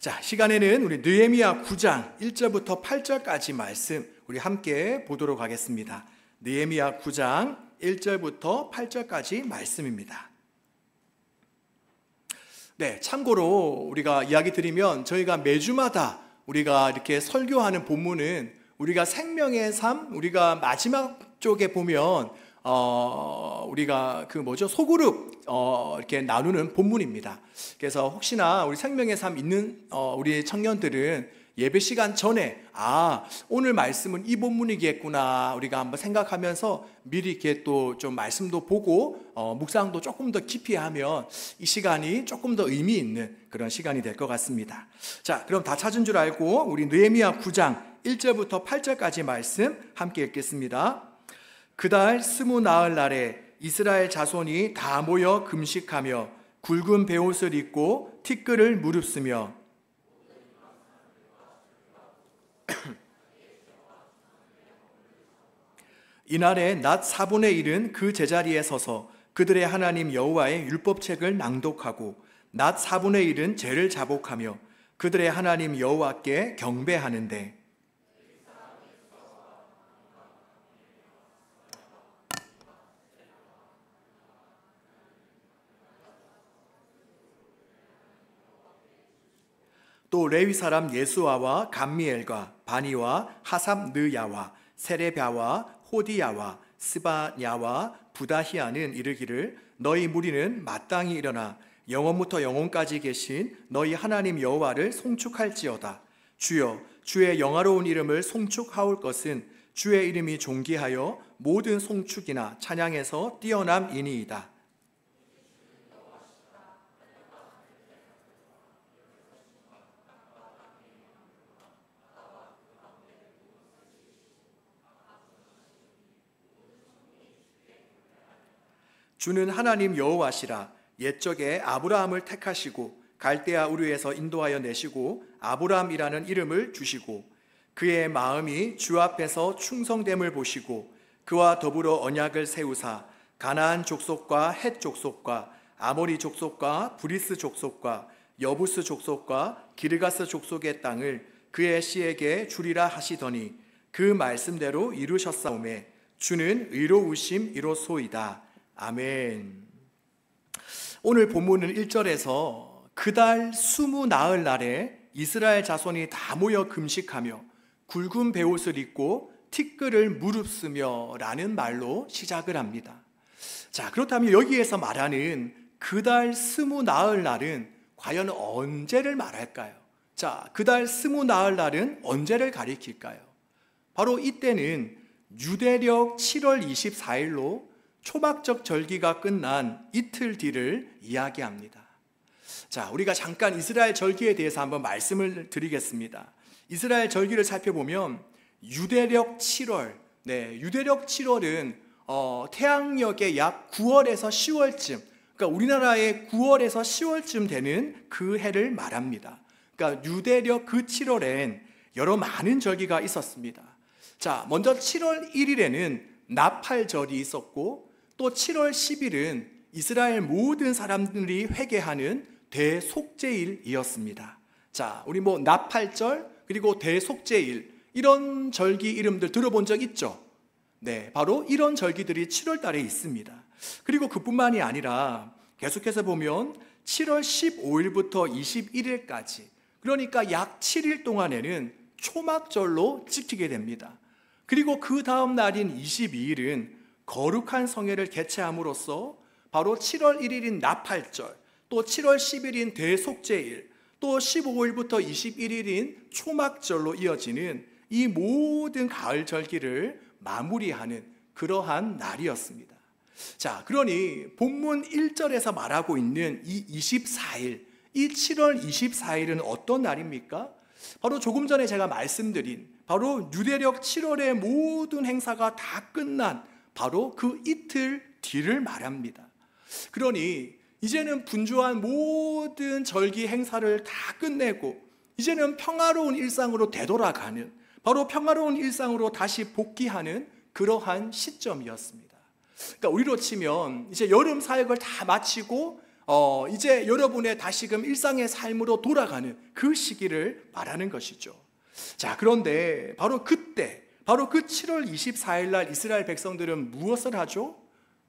자, 시간에는 우리 느헤미야 9장 1절부터 8절까지 말씀 우리 함께 보도록 하겠습니다. 느헤미야 9장 1절부터 8절까지 말씀입니다. 네, 참고로 우리가 이야기 드리면 저희가 매주마다 우리가 이렇게 설교하는 본문은 우리가 생명의 삶, 우리가 마지막 쪽에 보면 우리가 소그룹 이렇게 나누는 본문입니다. 그래서 혹시나 우리 생명의 삶 있는 우리 청년들은 예배 시간 전에 오늘 말씀은 이 본문이겠구나 우리가 한번 생각하면서 미리 이렇게 또 좀 말씀도 보고 묵상도 조금 더 깊이 하면 이 시간이 조금 더 의미 있는 그런 시간이 될 것 같습니다. 자, 그럼 다 찾은 줄 알고 우리 느헤미야 9장 1절부터 8절까지 말씀 함께 읽겠습니다. 그달 20 날에 이스라엘 자손이 다 모여 금식하며 굵은 베옷을 입고 티끌을 무릅쓰며 이날에 낮 4분의 1은 그 제자리에 서서 그들의 하나님 여호와의 율법책을 낭독하고 낮 4분의 1은 죄를 자복하며 그들의 하나님 여호와께 경배하는데 또 레위 사람 예수아와 감미엘과 바니와 하삽느야와 세레랴와 호디야와 스바냐와 부다히아는 이르기를 너희 무리는 마땅히 일어나 영원부터 영원까지 계신 너희 하나님 여호와를 송축할지어다. 주여, 주의 영화로운 이름을 송축하올 것은 주의 이름이 존귀하여 모든 송축이나 찬양에서 뛰어남이니이다. 주는 하나님 여호와시라. 옛적에 아브라함을 택하시고 갈대아 우르에서 인도하여 내시고 아브라함이라는 이름을 주시고 그의 마음이 주 앞에서 충성됨을 보시고 그와 더불어 언약을 세우사 가나안 족속과 헷 족속과 아모리 족속과 브리스 족속과 여부스 족속과 기르가스 족속의 땅을 그의 씨에게 주리라 하시더니 그 말씀대로 이루셨사오매 주는 의로우심이로소이다. 아멘. 오늘 본문은 1절에서 그달 20 날에 이스라엘 자손이 다 모여 금식하며 굵은 베옷을 입고 티끌을 무릅쓰며 라는 말로 시작을 합니다. 자, 그렇다면 여기에서 말하는 그달 20 날은 과연 언제를 말할까요? 자, 그달 20 날은 언제를 가리킬까요? 바로 이때는 유대력 7월 24일로 초막적 절기가 끝난 이틀 뒤를 이야기합니다. 자, 우리가 잠깐 이스라엘 절기에 대해서 한번 말씀을 드리겠습니다. 이스라엘 절기를 살펴보면 유대력 7월, 유대력 7월은 태양력의 약 9월에서 10월쯤, 그러니까 우리나라의 9월에서 10월쯤 되는 그 해를 말합니다. 그러니까 유대력 그 7월엔 여러 많은 절기가 있었습니다. 자, 먼저 7월 1일에는 나팔절이 있었고 또 7월 10일은 이스라엘 모든 사람들이 회개하는 대속죄일이었습니다. 자, 우리 나팔절 그리고 대속죄일 이런 절기 이름들 들어본 적 있죠? 네, 바로 이런 절기들이 7월 달에 있습니다. 그리고 그뿐만이 아니라 계속해서 보면 7월 15일부터 21일까지 그러니까 약 7일 동안에는 초막절로 지키게 됩니다. 그리고 그 다음 날인 22일은 거룩한 성회를 개최함으로써 바로 7월 1일인 나팔절, 또 7월 10일인 대속죄일, 또 15일부터 21일인 초막절로 이어지는 이 모든 가을 절기를 마무리하는 그러한 날이었습니다. 자, 그러니 본문 1절에서 말하고 있는 이 24일, 이 7월 24일은 어떤 날입니까? 바로 조금 전에 제가 말씀드린 바로 유대력 7월의 모든 행사가 다 끝난 바로 그 이틀 뒤를 말합니다. 그러니 이제는 분주한 모든 절기 행사를 다 끝내고 이제는 평화로운 일상으로 되돌아가는 바로 평화로운 일상으로 다시 복귀하는 그러한 시점이었습니다. 그러니까 우리로 치면 이제 여름 사역을 다 마치고 이제 여러분의 다시금 일상의 삶으로 돌아가는 그 시기를 말하는 것이죠. 자, 그런데 바로 그때, 바로 그 7월 24일 날 이스라엘 백성들은 무엇을 하죠?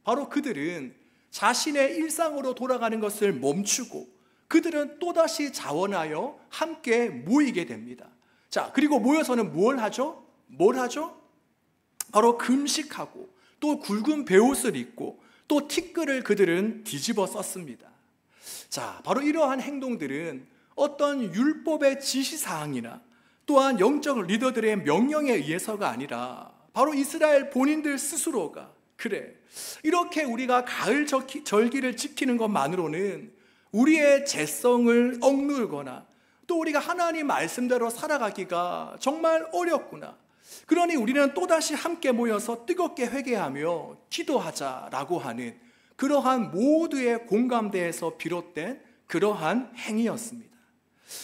바로 그들은 자신의 일상으로 돌아가는 것을 멈추고 그들은 또다시 자원하여 함께 모이게 됩니다. 자, 그리고 모여서는 뭘 하죠? 뭘 하죠? 바로 금식하고 또 굵은 베옷을 입고 또 티끌을 그들은 뒤집어 썼습니다. 자, 바로 이러한 행동들은 어떤 율법의 지시사항이나 또한 영적 리더들의 명령에 의해서가 아니라 바로 이스라엘 본인들 스스로가 그래, 이렇게 우리가 가을 절기를 지키는 것만으로는 우리의 재성을 억누르거나 또 우리가 하나님 말씀대로 살아가기가 정말 어렵구나. 그러니 우리는 또다시 함께 모여서 뜨겁게 회개하며 기도하자라고 하는 그러한 모두의 공감대에서 비롯된 그러한 행위였습니다.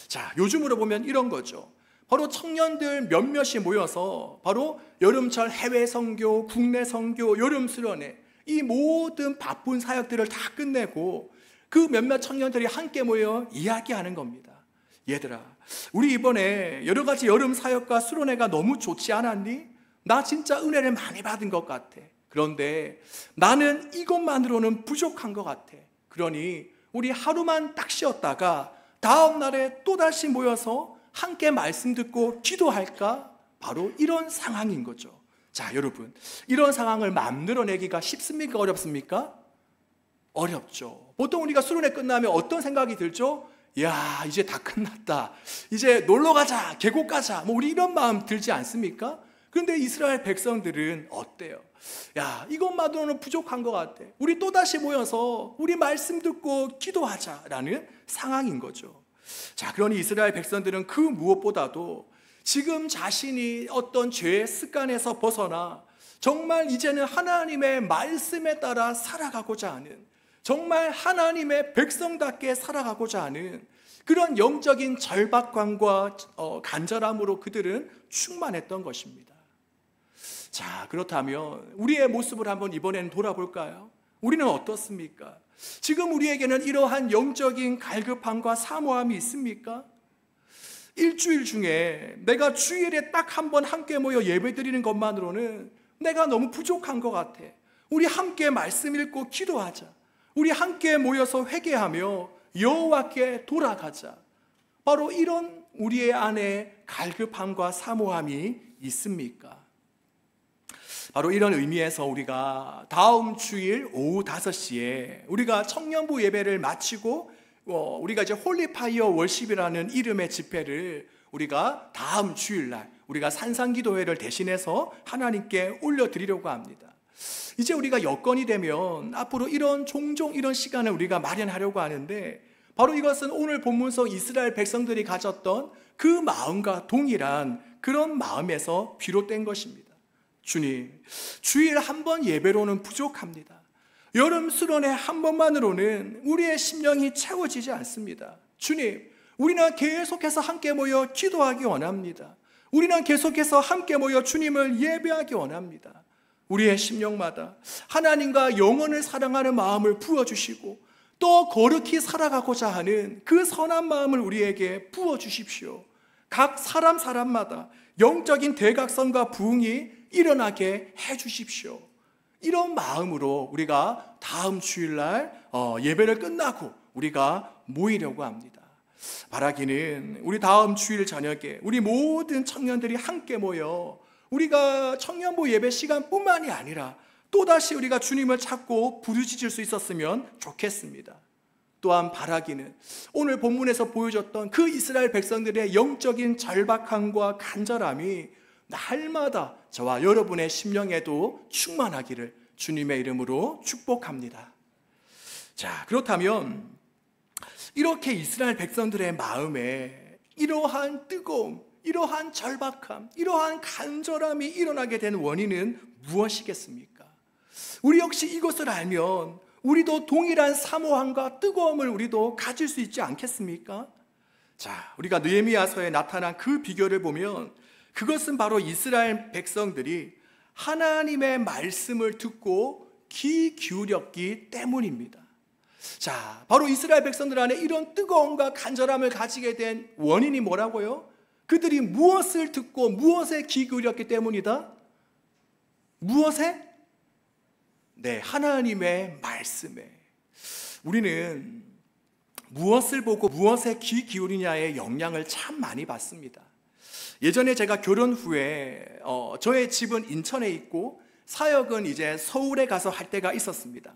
자, 요즘으로 보면 이런 거죠. 바로 청년들 몇몇이 모여서 바로 여름철 해외 선교, 국내 선교, 여름 수련회 이 모든 바쁜 사역들을 다 끝내고 그 몇몇 청년들이 함께 모여 이야기하는 겁니다. 얘들아, 우리 이번에 여러 가지 여름 사역과 수련회가 너무 좋지 않았니? 나 진짜 은혜를 많이 받은 것 같아. 그런데 나는 이것만으로는 부족한 것 같아. 그러니 우리 하루만 딱 쉬었다가 다음 날에 또다시 모여서 함께 말씀 듣고 기도할까? 바로 이런 상황인 거죠. 자, 여러분, 이런 상황을 만들어내기가 쉽습니까? 어렵습니까? 어렵죠. 보통 우리가 수련회 끝나면 어떤 생각이 들죠? 야, 이제 다 끝났다. 이제 놀러 가자, 계곡 가자. 뭐 우리 이런 마음 들지 않습니까? 그런데 이스라엘 백성들은 어때요? 야, 이것만으로는 부족한 것 같아. 우리 또다시 모여서 우리 말씀 듣고 기도하자라는 상황인 거죠. 자, 그러니 이스라엘 백성들은 그 무엇보다도 지금 자신이 어떤 죄의 습관에서 벗어나 정말 이제는 하나님의 말씀에 따라 살아가고자 하는, 정말 하나님의 백성답게 살아가고자 하는 그런 영적인 절박감과 간절함으로 그들은 충만했던 것입니다. 자, 그렇다면 우리의 모습을 한번 이번에는 돌아볼까요? 우리는 어떻습니까? 지금 우리에게는 이러한 영적인 갈급함과 사모함이 있습니까? 일주일 중에 내가 주일에 딱 한 번 함께 모여 예배드리는 것만으로는 내가 너무 부족한 것 같아. 우리 함께 말씀 읽고 기도하자. 우리 함께 모여서 회개하며 여호와께 돌아가자. 바로 이런 우리의 안에 갈급함과 사모함이 있습니까? 바로 이런 의미에서 우리가 다음 주일 오후 5시에 우리가 청년부 예배를 마치고 우리가 이제 홀리파이어 월십이라는 이름의 집회를 우리가 다음 주일날 우리가 산상기도회를 대신해서 하나님께 올려드리려고 합니다. 이제 우리가 여건이 되면 앞으로 종종 이런 시간을 우리가 마련하려고 하는데 바로 이것은 오늘 본문서 이스라엘 백성들이 가졌던 그 마음과 동일한 그런 마음에서 비롯된 것입니다. 주님, 주일 한 번 예배로는 부족합니다. 여름 수련회 한 번만으로는 우리의 심령이 채워지지 않습니다. 주님, 우리는 계속해서 함께 모여 기도하기 원합니다. 우리는 계속해서 함께 모여 주님을 예배하기 원합니다. 우리의 심령마다 하나님과 영혼을 사랑하는 마음을 부어주시고 또 거룩히 살아가고자 하는 그 선한 마음을 우리에게 부어주십시오. 각 사람마다 영적인 대각선과 부흥이 일어나게 해주십시오. 이런 마음으로 우리가 다음 주일날 예배를 끝나고 우리가 모이려고 합니다. 바라기는 우리 다음 주일 저녁에 우리 모든 청년들이 함께 모여 우리가 청년부 예배 시간뿐만이 아니라 또다시 우리가 주님을 찾고 부르짖을 수 있었으면 좋겠습니다. 또한 바라기는 오늘 본문에서 보여줬던 그 이스라엘 백성들의 영적인 절박함과 간절함이 날마다 저와 여러분의 심령에도 충만하기를 주님의 이름으로 축복합니다. 자, 그렇다면 이렇게 이스라엘 백성들의 마음에 이러한 뜨거움, 이러한 절박함, 이러한 간절함이 일어나게 된 원인은 무엇이겠습니까? 우리 역시 이것을 알면 우리도 동일한 사모함과 뜨거움을 우리도 가질 수 있지 않겠습니까? 자, 우리가 느헤미야서에 나타난 그 비결을 보면 그것은 바로 이스라엘 백성들이 하나님의 말씀을 듣고 귀 기울였기 때문입니다. 자, 바로 이스라엘 백성들 안에 이런 뜨거움과 간절함을 가지게 된 원인이 뭐라고요? 그들이 무엇을 듣고 무엇에 귀 기울였기 때문이다? 무엇에? 네, 하나님의 말씀에. 우리는 무엇을 보고 무엇에 귀 기울이냐에 영향을 참 많이 받습니다. 예전에 제가 결혼 후에 저의 집은 인천에 있고 사역은 이제 서울에 가서 할 때가 있었습니다.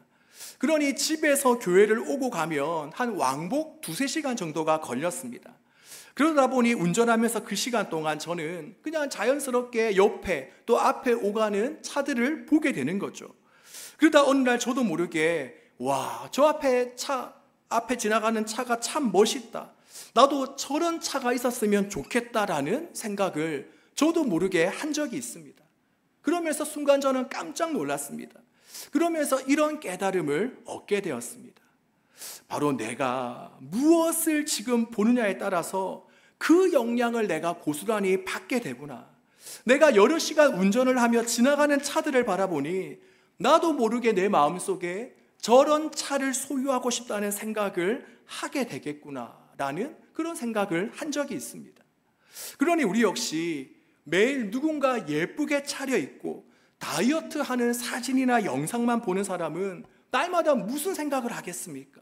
그러니 집에서 교회를 오고 가면 한 왕복 2-3시간 정도가 걸렸습니다. 그러다 보니 운전하면서 그 시간 동안 저는 그냥 자연스럽게 옆에 또 앞에 오가는 차들을 보게 되는 거죠. 그러다 어느 날 저도 모르게 와, 저 앞에 지나가는 차가 참 멋있다. 나도 저런 차가 있었으면 좋겠다라는 생각을 저도 모르게 한 적이 있습니다. 그러면서 순간 저는 깜짝 놀랐습니다. 그러면서 이런 깨달음을 얻게 되었습니다. 바로 내가 무엇을 지금 보느냐에 따라서 그 영향을 내가 고스란히 받게 되구나. 내가 여러 시간 운전을 하며 지나가는 차들을 바라보니 나도 모르게 내 마음속에 저런 차를 소유하고 싶다는 생각을 하게 되겠구나라는 그런 생각을 한 적이 있습니다. 그러니 우리 역시 매일 누군가 예쁘게 차려입고 다이어트하는 사진이나 영상만 보는 사람은 날마다 무슨 생각을 하겠습니까?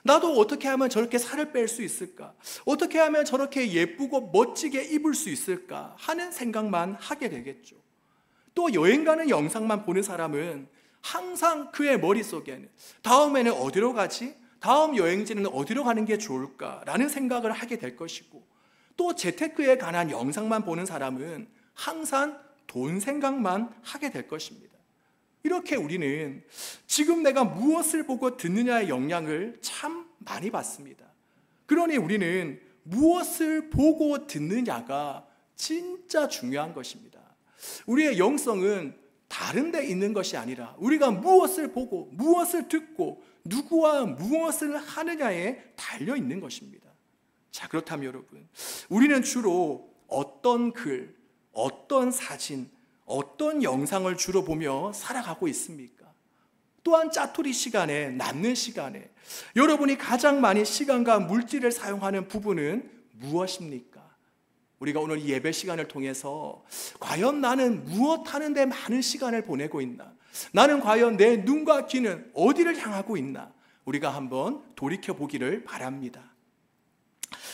나도 어떻게 하면 저렇게 살을 뺄 수 있을까? 어떻게 하면 저렇게 예쁘고 멋지게 입을 수 있을까? 하는 생각만 하게 되겠죠. 또 여행 가는 영상만 보는 사람은 항상 그의 머릿속에는 다음에는 어디로 가지? 다음 여행지는 어디로 가는 게 좋을까? 라는 생각을 하게 될 것이고, 또 재테크에 관한 영상만 보는 사람은 항상 돈 생각만 하게 될 것입니다. 이렇게 우리는 지금 내가 무엇을 보고 듣느냐의 영향을 참 많이 받습니다. 그러니 우리는 무엇을 보고 듣느냐가 진짜 중요한 것입니다. 우리의 영성은 다른 데 있는 것이 아니라 우리가 무엇을 보고 무엇을 듣고 누구와 무엇을 하느냐에 달려 있는 것입니다. 자, 그렇다면 여러분, 우리는 주로 어떤 글, 어떤 사진, 어떤 영상을 주로 보며 살아가고 있습니까? 또한 짜투리 시간에, 남는 시간에 여러분이 가장 많이 시간과 물질을 사용하는 부분은 무엇입니까? 우리가 오늘 예배 시간을 통해서 과연 나는 무엇 하는데 많은 시간을 보내고 있나? 나는 과연 내 눈과 귀는 어디를 향하고 있나? 우리가 한번 돌이켜보기를 바랍니다.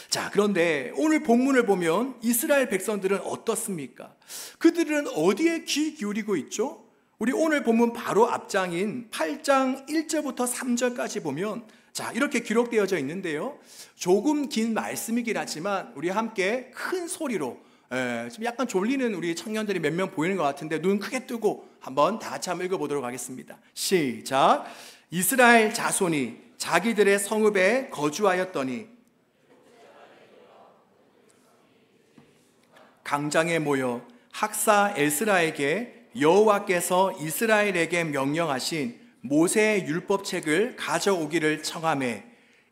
자, 그런데 오늘 본문을 보면 이스라엘 백성들은 어떻습니까? 그들은 어디에 귀 기울이고 있죠? 우리 오늘 본문 바로 앞장인 8장 1절부터 3절까지 보면 자, 이렇게 기록되어져 있는데요. 조금 긴 말씀이긴 하지만 우리 함께 큰 소리로 지금 약간 졸리는 우리 청년들이 몇 명 보이는 것 같은데 눈 크게 뜨고 한번 다 같이 한번 읽어보도록 하겠습니다. 시작! 이스라엘 자손이 자기들의 성읍에 거주하였더니 강장에 모여 학사 에스라에게 여호와께서 이스라엘에게 명령하신 모세의 율법책을 가져오기를 청하매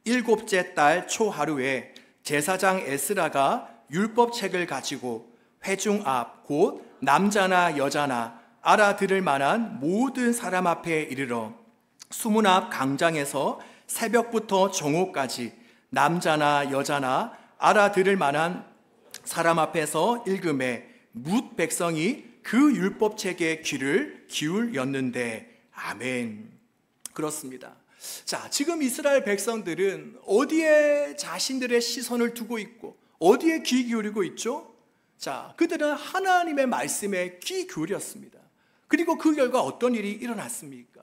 7째 달 초하루에 제사장 에스라가 율법책을 가지고 회중 앞 곧 남자나 여자나 알아들을 만한 모든 사람 앞에 이르러 수문 앞 강장에서 새벽부터 정오까지 남자나 여자나 알아들을 만한 사람 앞에서 읽음에 뭇 백성이 그 율법책에 귀를 기울였는데 아멘. 그렇습니다. 자, 지금 이스라엘 백성들은 어디에 자신들의 시선을 두고 있고 어디에 귀 기울이고 있죠? 자, 그들은 하나님의 말씀에 귀 기울였습니다. 그리고 그 결과 어떤 일이 일어났습니까?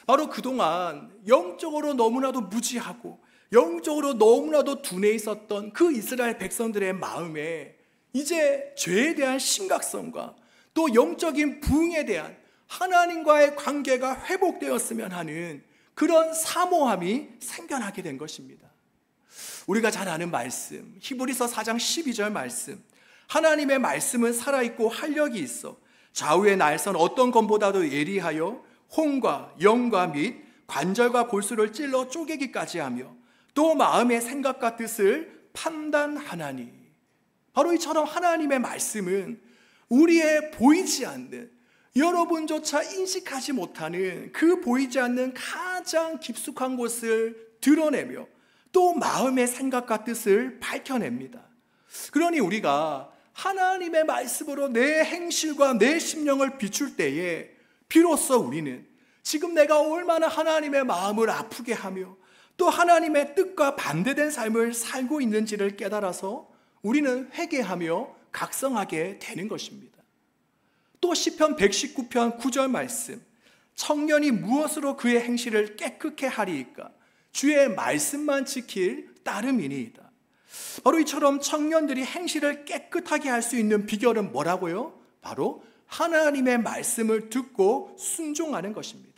바로 그동안 영적으로 너무나도 무지하고 영적으로 너무나도 둔해 있었던 그 이스라엘 백성들의 마음에 이제 죄에 대한 심각성과 또 영적인 부흥에 대한 하나님과의 관계가 회복되었으면 하는 그런 사모함이 생겨나게 된 것입니다. 우리가 잘 아는 말씀, 히브리서 4장 12절 말씀, 하나님의 말씀은 살아있고 활력이 있어 좌우의 날선 어떤 검보다도 예리하여 혼과 영과 및 관절과 골수를 찔러 쪼개기까지 하며 또 마음의 생각과 뜻을 판단하나니. 바로 이처럼 하나님의 말씀은 우리의 보이지 않는 여러분조차 인식하지 못하는 그 보이지 않는 가장 깊숙한 곳을 드러내며 또 마음의 생각과 뜻을 밝혀냅니다. 그러니 우리가 하나님의 말씀으로 내 행실과 내 심령을 비출 때에 비로소 우리는 지금 내가 얼마나 하나님의 마음을 아프게 하며 또 하나님의 뜻과 반대된 삶을 살고 있는지를 깨달아서 우리는 회개하며 각성하게 되는 것입니다. 또 시편 119편 9절 말씀, 청년이 무엇으로 그의 행실을 깨끗게 하리이까? 주의 말씀만 지킬 따름이니이다. 바로 이처럼 청년들이 행실을 깨끗하게 할 수 있는 비결은 뭐라고요? 바로 하나님의 말씀을 듣고 순종하는 것입니다.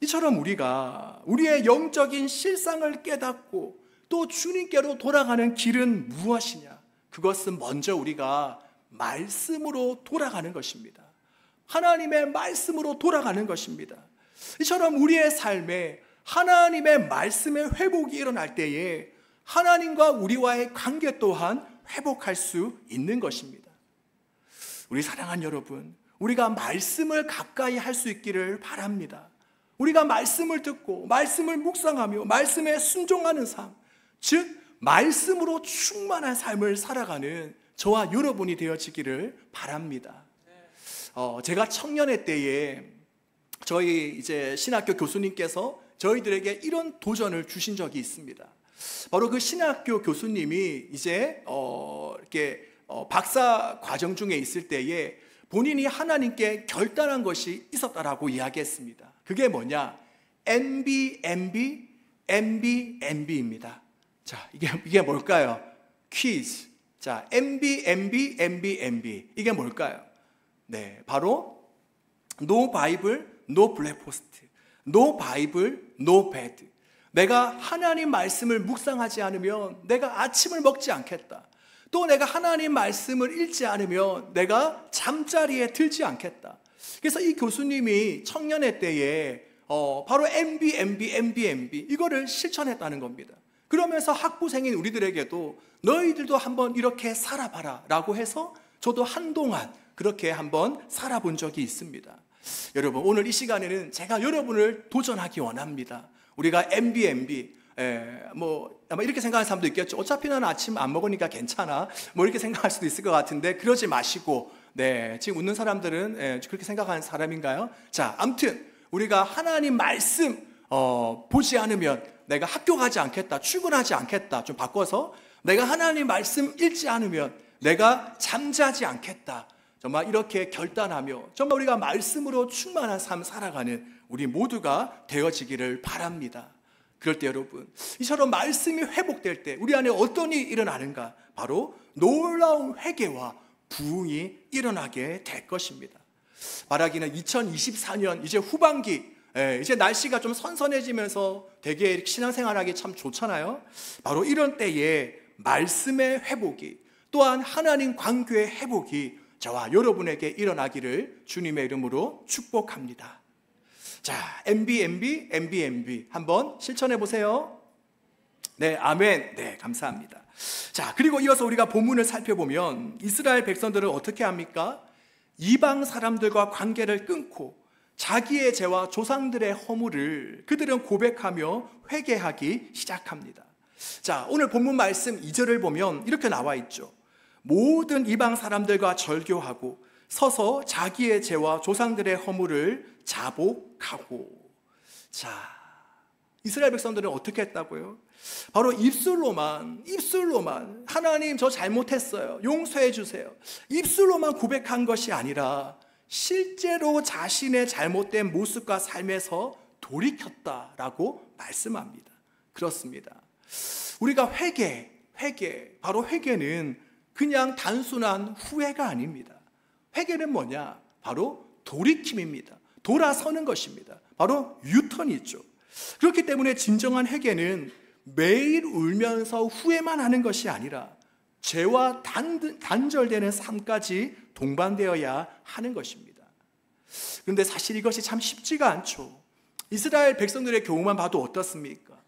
이처럼 우리가 우리의 영적인 실상을 깨닫고 또 주님께로 돌아가는 길은 무엇이냐? 그것은 먼저 우리가 말씀으로 돌아가는 것입니다. 하나님의 말씀으로 돌아가는 것입니다. 이처럼 우리의 삶에 하나님의 말씀의 회복이 일어날 때에 하나님과 우리와의 관계 또한 회복할 수 있는 것입니다. 우리 사랑하는 여러분, 우리가 말씀을 가까이 할 수 있기를 바랍니다. 우리가 말씀을 듣고 말씀을 묵상하며 말씀에 순종하는 삶, 즉 말씀으로 충만한 삶을 살아가는 저와 여러분이 되어지기를 바랍니다. 제가 청년의 때에 저희 이제 신학교 교수님께서 저희들에게 이런 도전을 주신 적이 있습니다. 바로 그 신학교 교수님이 이제 박사 과정 중에 있을 때에 본인이 하나님께 결단한 것이 있었다라고 이야기했습니다. 그게 뭐냐? MB입니다. 자, 이게 뭘까요? 퀴즈. 자, MB. 이게 뭘까요? 네, 바로 No Bible, No Breakfast. No Bible, No Bed. 내가 하나님 말씀을 묵상하지 않으면 내가 아침을 먹지 않겠다. 또 내가 하나님 말씀을 읽지 않으면 내가 잠자리에 들지 않겠다. 그래서 이 교수님이 청년의 때에 바로 MB 이거를 실천했다는 겁니다. 그러면서 학부생인 우리들에게도 너희들도 한번 이렇게 살아봐라 라고 해서 저도 한동안 그렇게 한번 살아본 적이 있습니다. 여러분, 오늘 이 시간에는 제가 여러분을 도전하기 원합니다. 우리가 MB 아마 이렇게 생각하는 사람도 있겠죠. 어차피 나는 아침 안 먹으니까 괜찮아, 이렇게 생각할 수도 있을 것 같은데 그러지 마시고, 지금 웃는 사람들은 그렇게 생각하는 사람인가요? 자, 아무튼 우리가 하나님 말씀 보지 않으면 내가 학교 가지 않겠다, 출근하지 않겠다, 좀 바꿔서 내가 하나님 말씀 읽지 않으면 내가 잠자지 않겠다, 정말 이렇게 결단하며 정말 우리가 말씀으로 충만한 삶 살아가는 우리 모두가 되어지기를 바랍니다. 그럴 때 여러분, 이처럼 말씀이 회복될 때 우리 안에 어떤 일이 일어나는가? 바로 놀라운 회개와 부흥이 일어나게 될 것입니다. 말하기는 2024년 이제 후반기, 이제 날씨가 좀 선선해지면서 되게 신앙생활하기 참 좋잖아요. 바로 이런 때에 말씀의 회복이, 또한 하나님 관계의 회복이 저와 여러분에게 일어나기를 주님의 이름으로 축복합니다. 자, MB 한번 실천해 보세요. 네, 아멘. 네, 감사합니다. 자, 그리고 이어서 우리가 본문을 살펴보면 이스라엘 백성들은 어떻게 합니까? 이방 사람들과 관계를 끊고 자기의 죄와 조상들의 허물을 그들은 고백하며 회개하기 시작합니다. 자, 오늘 본문 말씀 2절을 보면 이렇게 나와 있죠. 모든 이방 사람들과 절교하고 서서 자기의 죄와 조상들의 허물을 자복하고. 자, 이스라엘 백성들은 어떻게 했다고요? 바로 입술로만 하나님 저 잘못했어요, 용서해 주세요, 입술로만 고백한 것이 아니라 실제로 자신의 잘못된 모습과 삶에서 돌이켰다라고 말씀합니다. 그렇습니다. 우리가 회개, 바로 회개는 그냥 단순한 후회가 아닙니다. 회개는 뭐냐? 바로 돌이킴입니다. 돌아서는 것입니다. 바로 유턴이죠. 그렇기 때문에 진정한 회개는 매일 울면서 후회만 하는 것이 아니라 죄와 단절되는 삶까지 동반되어야 하는 것입니다. 그런데 사실 이것이 참 쉽지가 않죠. 이스라엘 백성들의 경우만 봐도 어떻습니까?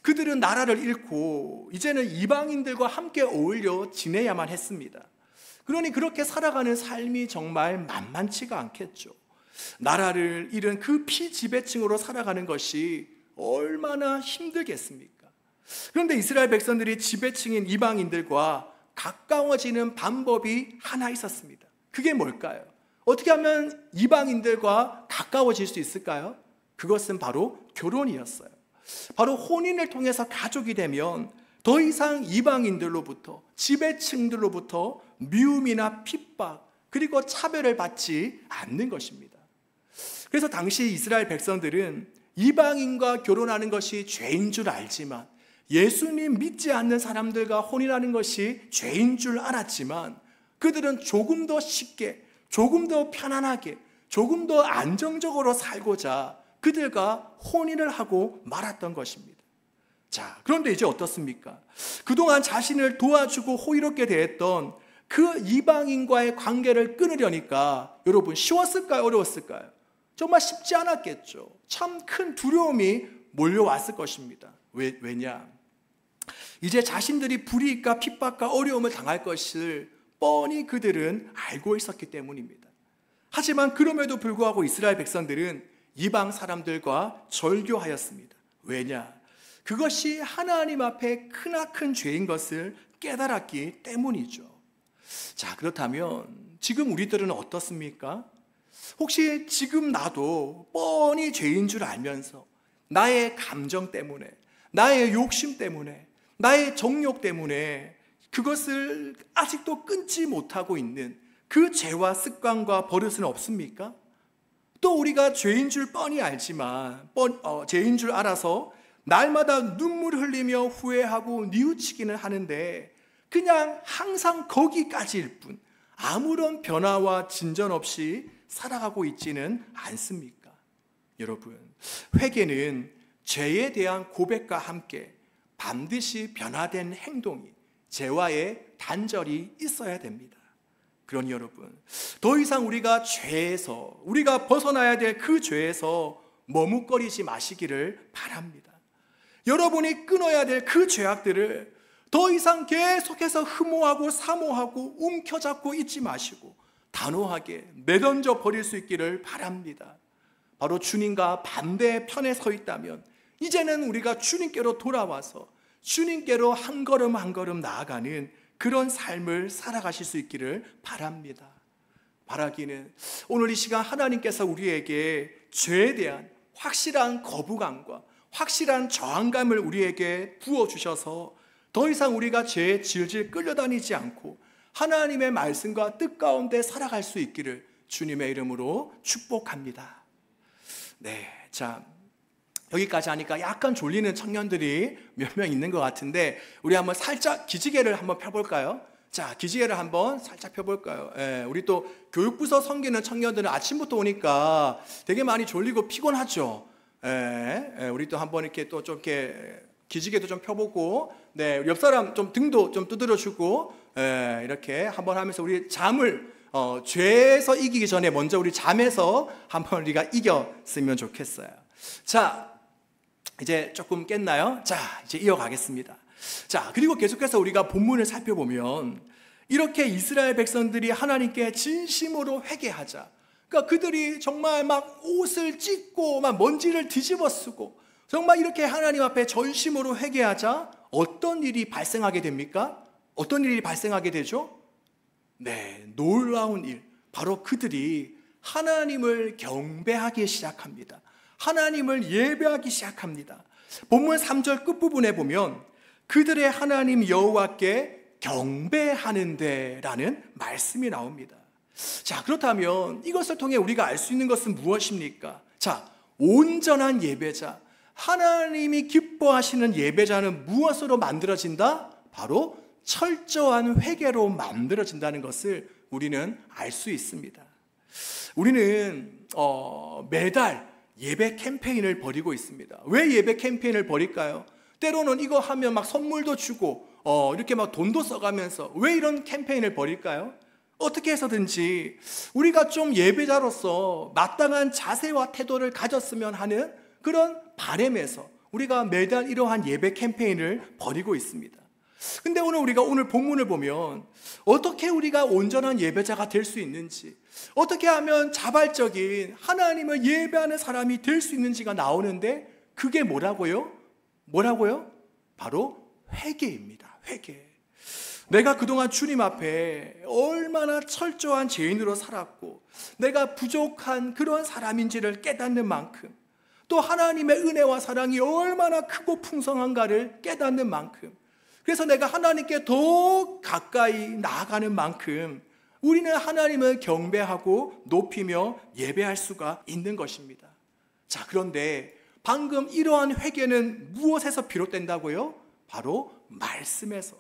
그들은 나라를 잃고 이제는 이방인들과 함께 어울려 지내야만 했습니다. 그러니 그렇게 살아가는 삶이 정말 만만치가 않겠죠. 나라를 잃은 그 피지배층으로 살아가는 것이 얼마나 힘들겠습니까? 그런데 이스라엘 백성들이 지배층인 이방인들과 가까워지는 방법이 하나 있었습니다. 그게 뭘까요? 어떻게 하면 이방인들과 가까워질 수 있을까요? 그것은 바로 결혼이었어요. 바로 혼인을 통해서 가족이 되면 더 이상 이방인들로부터, 지배층들로부터 미움이나 핍박, 그리고 차별을 받지 않는 것입니다. 그래서 당시 이스라엘 백성들은 이방인과 결혼하는 것이 죄인 줄 알지만, 예수님 믿지 않는 사람들과 혼인하는 것이 죄인 줄 알았지만, 그들은 조금 더 쉽게, 조금 더 편안하게, 조금 더 안정적으로 살고자 그들과 혼인을 하고 말았던 것입니다. 자, 그런데 이제 어떻습니까? 그동안 자신을 도와주고 호의롭게 대했던 그 이방인과의 관계를 끊으려니까 여러분 쉬웠을까요? 어려웠을까요? 정말 쉽지 않았겠죠. 참 큰 두려움이 몰려왔을 것입니다. 왜냐? 이제 자신들이 불이익과 핍박과 어려움을 당할 것을 뻔히 그들은 알고 있었기 때문입니다. 하지만 그럼에도 불구하고 이스라엘 백성들은 이방 사람들과 절교하였습니다. 왜냐? 그것이 하나님 앞에 크나큰 죄인 것을 깨달았기 때문이죠. 자, 그렇다면 지금 우리들은 어떻습니까? 혹시 지금 나도 뻔히 죄인 줄 알면서 나의 감정 때문에, 나의 욕심 때문에, 나의 정욕 때문에 그것을 아직도 끊지 못하고 있는 그 죄와 습관과 버릇은 없습니까? 또 우리가 죄인 줄 뻔히 알지만, 죄인 줄 알아서 날마다 눈물 흘리며 후회하고 뉘우치기는 하는데 그냥 항상 거기까지일 뿐 아무런 변화와 진전 없이 살아가고 있지는 않습니까? 여러분, 회개는 죄에 대한 고백과 함께 반드시 변화된 행동이 죄와의 단절이 있어야 됩니다. 그러니 여러분, 더 이상 우리가 죄에서, 우리가 벗어나야 될 그 죄에서 머뭇거리지 마시기를 바랍니다. 여러분이 끊어야 될 그 죄악들을 더 이상 계속해서 흠모하고 사모하고 움켜잡고 있지 마시고 단호하게 내던져 버릴 수 있기를 바랍니다. 바로 주님과 반대의 편에 서 있다면 이제는 우리가 주님께로 돌아와서 주님께로 한 걸음 한 걸음 나아가는 그런 삶을 살아가실 수 있기를 바랍니다. 바라기는 오늘 이 시간 하나님께서 우리에게 죄에 대한 확실한 거부감과 확실한 저항감을 우리에게 부어주셔서 더 이상 우리가 죄에 질질 끌려다니지 않고 하나님의 말씀과 뜻 가운데 살아갈 수 있기를 주님의 이름으로 축복합니다. 네, 자, 여기까지 하니까 약간 졸리는 청년들이 몇 명 있는 것 같은데 우리 한번 살짝 기지개를 한번 펴볼까요? 자, 기지개를 한번 살짝 펴볼까요? 예, 우리 또 교육부서 섬기는 청년들은 아침부터 오니까 되게 많이 졸리고 피곤하죠. 우리 또 한번 이렇게 또 좀 이렇게 기지개도 좀 펴보고, 네, 우리 옆 사람 좀 등도 좀 두드려주고, 이렇게 한번 하면서 우리 잠을 죄에서 이기기 전에 먼저 우리 잠에서 한번 우리가 이겼으면 좋겠어요. 자, 이제 조금 깼나요? 자, 이제 이어가겠습니다. 자, 그리고 계속해서 우리가 본문을 살펴보면 이렇게 이스라엘 백성들이 하나님께 진심으로 회개하자. 그러니까 그들이 정말 막 옷을 찢고 막 먼지를 뒤집어 쓰고 정말 이렇게 하나님 앞에 전심으로 회개하자 어떤 일이 발생하게 됩니까? 어떤 일이 발생하게 되죠? 네, 놀라운 일. 바로 그들이 하나님을 경배하기 시작합니다. 하나님을 예배하기 시작합니다. 본문 3절 끝부분에 보면 그들의 하나님 여호와께 경배하는데 라는 말씀이 나옵니다. 자, 그렇다면 이것을 통해 우리가 알 수 있는 것은 무엇입니까? 자, 온전한 예배자, 하나님이 기뻐하시는 예배자는 무엇으로 만들어진다? 바로 철저한 회개로 만들어진다는 것을 우리는 알 수 있습니다. 우리는 매달 예배 캠페인을 벌이고 있습니다. 왜 예배 캠페인을 벌일까요? 때로는 이거 하면 막 선물도 주고 이렇게 막 돈도 써가면서 왜 이런 캠페인을 벌일까요? 어떻게 해서든지 우리가 좀 예배자로서 마땅한 자세와 태도를 가졌으면 하는 그런 바람에서 우리가 매달 이러한 예배 캠페인을 벌이고 있습니다. 근데 오늘 본문을 보면 어떻게 우리가 온전한 예배자가 될 수 있는지, 어떻게 하면 자발적인 하나님을 예배하는 사람이 될 수 있는지가 나오는데, 그게 뭐라고요? 바로 회개입니다. 회개. 내가 그동안 주님 앞에 얼마나 철저한 죄인으로 살았고 내가 부족한 그런 사람인지를 깨닫는 만큼, 또 하나님의 은혜와 사랑이 얼마나 크고 풍성한가를 깨닫는 만큼, 그래서 내가 하나님께 더 가까이 나아가는 만큼 우리는 하나님을 경배하고 높이며 예배할 수가 있는 것입니다. 자, 그런데 방금 이러한 회개는 무엇에서 비롯된다고요? 바로 말씀에서.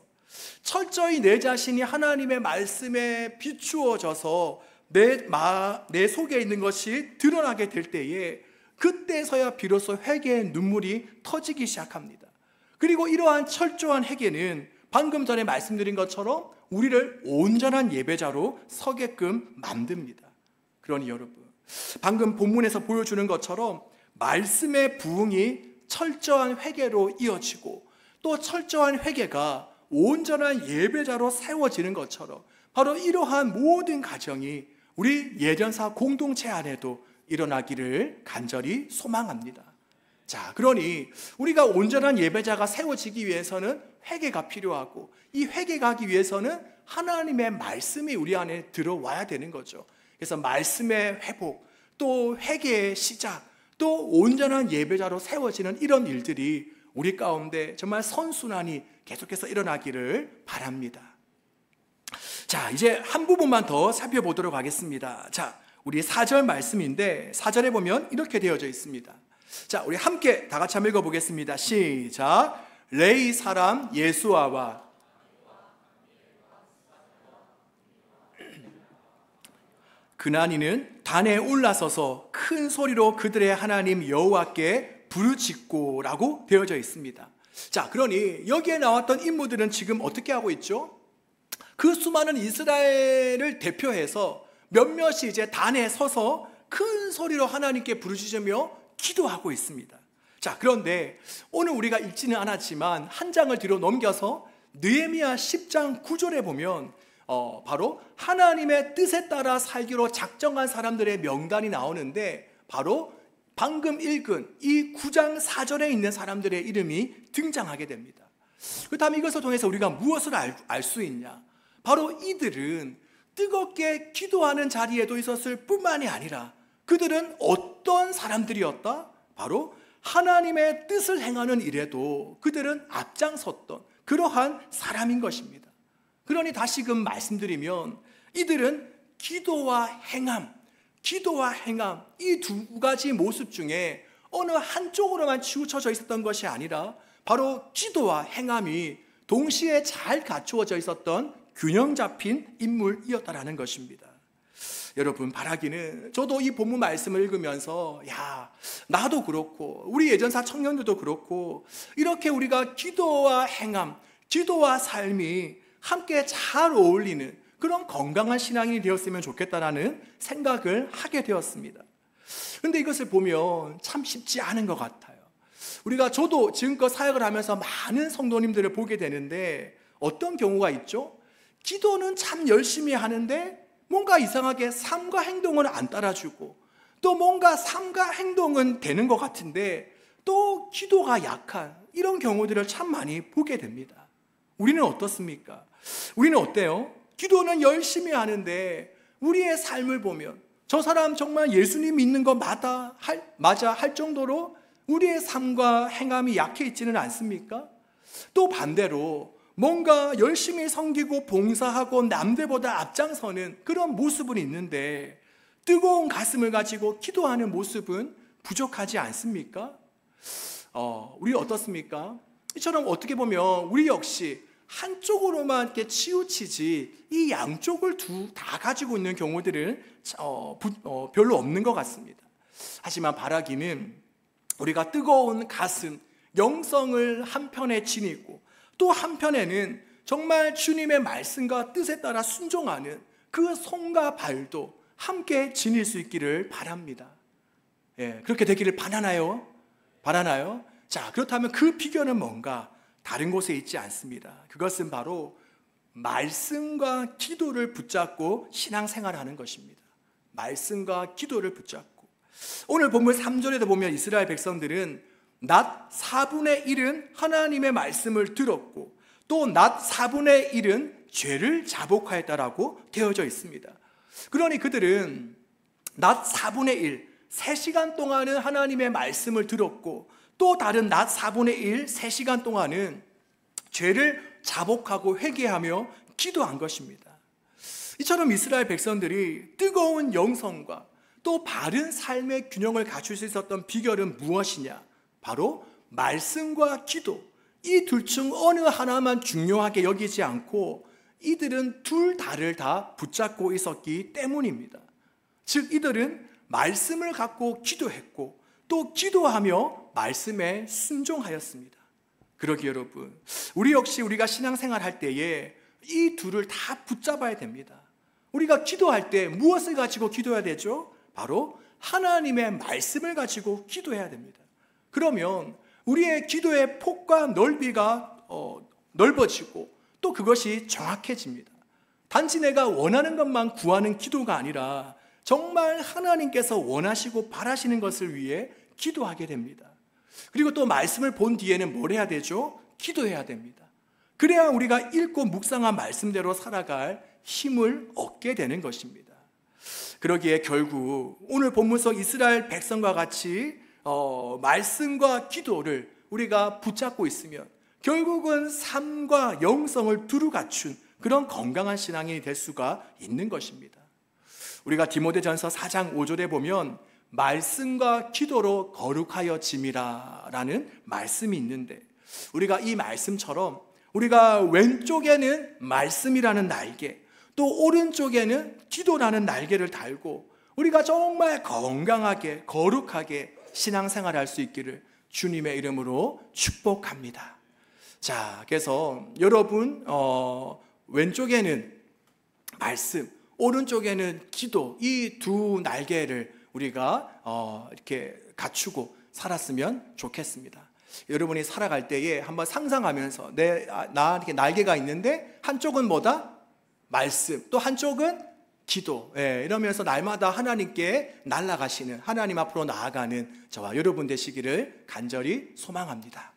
철저히 내 자신이 하나님의 말씀에 비추어져서 내 속에 있는 것이 드러나게 될 때에, 그때서야 비로소 회개의 눈물이 터지기 시작합니다. 그리고 이러한 철저한 회개는 방금 전에 말씀드린 것처럼 우리를 온전한 예배자로 서게끔 만듭니다. 그러니 여러분, 방금 본문에서 보여주는 것처럼 말씀의 부흥이 철저한 회개로 이어지고, 또 철저한 회개가 온전한 예배자로 세워지는 것처럼 바로 이러한 모든 과정이 우리 예전사 공동체 안에도 일어나기를 간절히 소망합니다. 자, 그러니 우리가 온전한 예배자가 세워지기 위해서는 회개가 필요하고, 이 회개가 하기 위해서는 하나님의 말씀이 우리 안에 들어와야 되는 거죠. 그래서 말씀의 회복, 또 회개의 시작, 또 온전한 예배자로 세워지는 이런 일들이 우리 가운데 정말 선순환이 계속해서 일어나기를 바랍니다. 자, 이제 한 부분만 더 살펴보도록 하겠습니다. 자, 우리 4절 말씀인데 4절에 보면 이렇게 되어져 있습니다. 자, 우리 함께 다 같이 한번 읽어보겠습니다. 시작. 레위 사람 예수아와 그나니는 단에 올라서서 큰 소리로 그들의 하나님 여호와께 부르짖고라고 되어져 있습니다. 자, 그러니 여기에 나왔던 인물들은 지금 어떻게 하고 있죠? 그 수많은 이스라엘을 대표해서 몇몇이 이제 단에 서서 큰 소리로 하나님께 부르짖으며 기도하고 있습니다. 자, 그런데 오늘 우리가 읽지는 않았지만 한 장을 뒤로 넘겨서 느헤미야 10장 9절에 보면 바로 하나님의 뜻에 따라 살기로 작정한 사람들의 명단이 나오는데, 바로 방금 읽은 이 9장 4절에 있는 사람들의 이름이 등장하게 됩니다. 그 다음에 이것을 통해서 우리가 무엇을 알 수 있냐? 바로 이들은 뜨겁게 기도하는 자리에도 있었을 뿐만이 아니라 그들은 어떤 사람들이었다? 바로 하나님의 뜻을 행하는 일에도 그들은 앞장섰던 그러한 사람인 것입니다. 그러니 다시금 말씀드리면 이들은 기도와 행함 이 두 가지 모습 중에 어느 한쪽으로만 치우쳐져 있었던 것이 아니라 바로 기도와 행함이 동시에 잘 갖추어져 있었던 균형 잡힌 인물이었다라는 것입니다. 여러분, 바라기는 저도 이 본문 말씀을 읽으면서 나도 그렇고 우리 예전사 청년들도 그렇고 이렇게 우리가 기도와 행함, 기도와 삶이 함께 잘 어울리는 그런 건강한 신앙인이 되었으면 좋겠다라는 생각을 하게 되었습니다. 그런데 이것을 보면 참 쉽지 않은 것 같아요. 저도 지금껏 사역을 하면서 많은 성도님들을 보게 되는데 어떤 경우가 있죠? 기도는 참 열심히 하는데 뭔가 이상하게 삶과 행동은 안 따라주고, 또 뭔가 삶과 행동은 되는 것 같은데 또 기도가 약한 이런 경우들을 참 많이 보게 됩니다. 우리는 어떻습니까? 우리는 어때요? 기도는 열심히 하는데 우리의 삶을 보면 저 사람 정말 예수님 믿는 거 맞아 할 정도로 우리의 삶과 행함이 약해 있지는 않습니까? 또 반대로 뭔가 열심히 섬기고 봉사하고 남들보다 앞장서는 그런 모습은 있는데 뜨거운 가슴을 가지고 기도하는 모습은 부족하지 않습니까? 우리 어떻습니까? 이처럼 어떻게 보면 우리 역시 한쪽으로만 이렇게 치우치지 이 양쪽을 다 가지고 있는 경우들은 별로 없는 것 같습니다. 하지만 바라기는 우리가 뜨거운 가슴, 영성을 한편에 지니고 또 한편에는 정말 주님의 말씀과 뜻에 따라 순종하는 그 손과 발도 함께 지닐 수 있기를 바랍니다. 그렇게 되기를 바라나요? 자, 그렇다면 그 비결은 뭔가? 다른 곳에 있지 않습니다. 그것은 바로 말씀과 기도를 붙잡고 신앙생활하는 것입니다. 말씀과 기도를 붙잡고, 오늘 본문 3절에도 보면 이스라엘 백성들은 낮 4분의 1은 하나님의 말씀을 들었고 또 낮 4분의 1은 죄를 자복하였다라고 되어져 있습니다. 그러니 그들은 낮 4분의 1, 3시간 동안은 하나님의 말씀을 들었고 또 다른 낮 4분의 1, 3시간 동안은 죄를 자복하고 회개하며 기도한 것입니다. 이처럼 이스라엘 백성들이 뜨거운 영성과 또 바른 삶의 균형을 갖출 수 있었던 비결은 무엇이냐? 바로 말씀과 기도, 이 둘 중 어느 하나만 중요하게 여기지 않고 이들은 둘 다를 다 붙잡고 있었기 때문입니다. 즉 이들은 말씀을 갖고 기도했고 또 기도하며 말씀에 순종하였습니다. 그러기에 여러분, 우리 역시 우리가 신앙생활 할 때에 이 둘을 다 붙잡아야 됩니다. 우리가 기도할 때 무엇을 가지고 기도해야 되죠? 바로 하나님의 말씀을 가지고 기도해야 됩니다. 그러면 우리의 기도의 폭과 넓이가 넓어지고 또 그것이 정확해집니다. 단지 내가 원하는 것만 구하는 기도가 아니라 정말 하나님께서 원하시고 바라시는 것을 위해 기도하게 됩니다. 그리고 또 말씀을 본 뒤에는 뭘 해야 되죠? 기도해야 됩니다. 그래야 우리가 읽고 묵상한 말씀대로 살아갈 힘을 얻게 되는 것입니다. 그러기에 결국 오늘 본문 속 이스라엘 백성과 같이 말씀과 기도를 우리가 붙잡고 있으면 결국은 삶과 영성을 두루 갖춘 그런 건강한 신앙이 될 수가 있는 것입니다. 우리가 디모데전서 4장 5절에 보면 말씀과 기도로 거룩하여짐이라 라는 말씀이 있는데, 우리가 이 말씀처럼 우리가 왼쪽에는 말씀이라는 날개, 또 오른쪽에는 기도라는 날개를 달고 우리가 정말 건강하게 거룩하게 신앙생활할 수 있기를 주님의 이름으로 축복합니다. 자, 그래서 여러분 왼쪽에는 말씀, 오른쪽에는 기도, 이 두 날개를 우리가 이렇게 갖추고 살았으면 좋겠습니다. 여러분이 살아갈 때에 한번 상상하면서 나 이렇게 날개가 있는데 한쪽은 뭐다? 말씀, 또 한쪽은 기도. 이러면서 날마다 하나님께 날아가시는, 하나님 앞으로 나아가는 저와 여러분 되시기를 간절히 소망합니다.